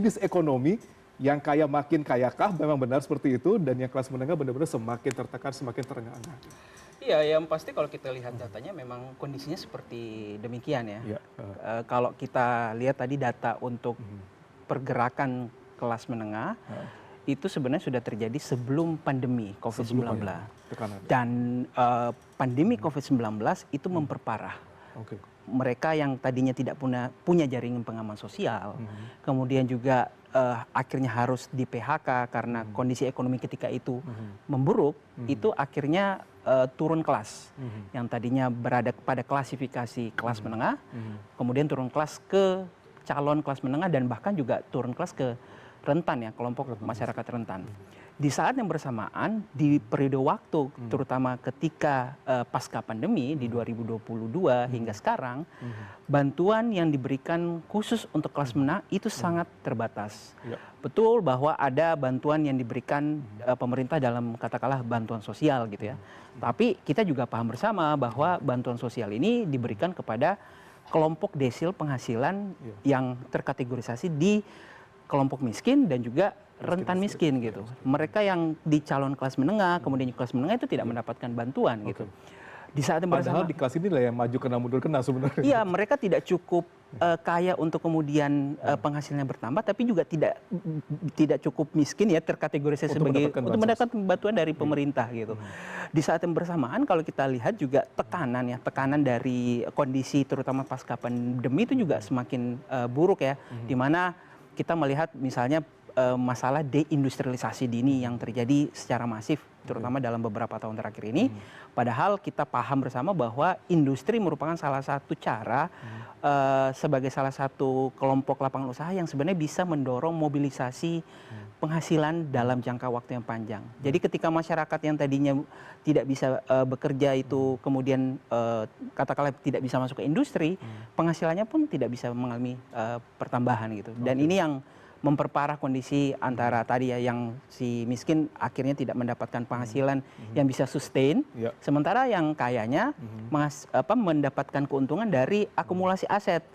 indeks ekonomi yang kaya makin kayakah, memang benar seperti itu, dan yang kelas menengah benar-benar semakin tertekan, semakin terengah-engah. Iya, yang pasti kalau kita lihat datanya memang kondisinya seperti demikian ya. Iya. Kalau kita lihat tadi data untuk pergerakan kelas menengah, itu sebenarnya sudah terjadi sebelum pandemi COVID-19. Dan pandemi COVID-19 itu memperparah. Mereka yang tadinya tidak punya jaringan pengaman sosial, kemudian juga akhirnya harus di PHK karena kondisi ekonomi ketika itu memburuk, itu akhirnya turun kelas. Yang tadinya berada pada klasifikasi kelas menengah, kemudian turun kelas ke calon kelas menengah, dan bahkan juga turun kelas ke rentan ya, kelompok masyarakat rentan. Di saat yang bersamaan, di periode waktu terutama ketika pasca pandemi di 2022 hingga sekarang, bantuan yang diberikan khusus untuk kelas menengah itu sangat terbatas. Betul bahwa ada bantuan yang diberikan pemerintah dalam katakanlah bantuan sosial gitu ya. Tapi kita juga paham bersama bahwa bantuan sosial ini diberikan kepada kelompok desil penghasilan yang terkategorisasi di kelompok miskin dan juga rentan miskin gitu. Mereka yang di calon kelas menengah, kemudian kelas menengah itu tidak mendapatkan bantuan gitu. Di saat yang padahal di kelas ini lah yang maju kena mundur kena sebenarnya. Iya, mereka tidak cukup kaya untuk kemudian penghasilannya bertambah, tapi juga tidak cukup miskin ya, terkategorisasi sebagai untuk mendapatkan bantuan dari pemerintah gitu. Di saat yang bersamaan kalau kita lihat juga tekanan dari kondisi terutama pasca pandemi itu juga semakin buruk ya, di mana kita melihat misalnya masalah deindustrialisasi dini yang terjadi secara masif terutama dalam beberapa tahun terakhir ini. Padahal kita paham bersama bahwa industri merupakan salah satu cara sebagai salah satu kelompok lapangan usaha yang sebenarnya bisa mendorong mobilisasi penghasilan dalam jangka waktu yang panjang. Jadi ketika masyarakat yang tadinya tidak bisa bekerja itu kemudian katakanlah tidak bisa masuk ke industri, penghasilannya pun tidak bisa mengalami pertambahan gitu. Dan ini yang memperparah kondisi antara tadi ya, yang si miskin akhirnya tidak mendapatkan penghasilan yang bisa sustain, sementara yang kayanya mendapatkan keuntungan dari akumulasi aset.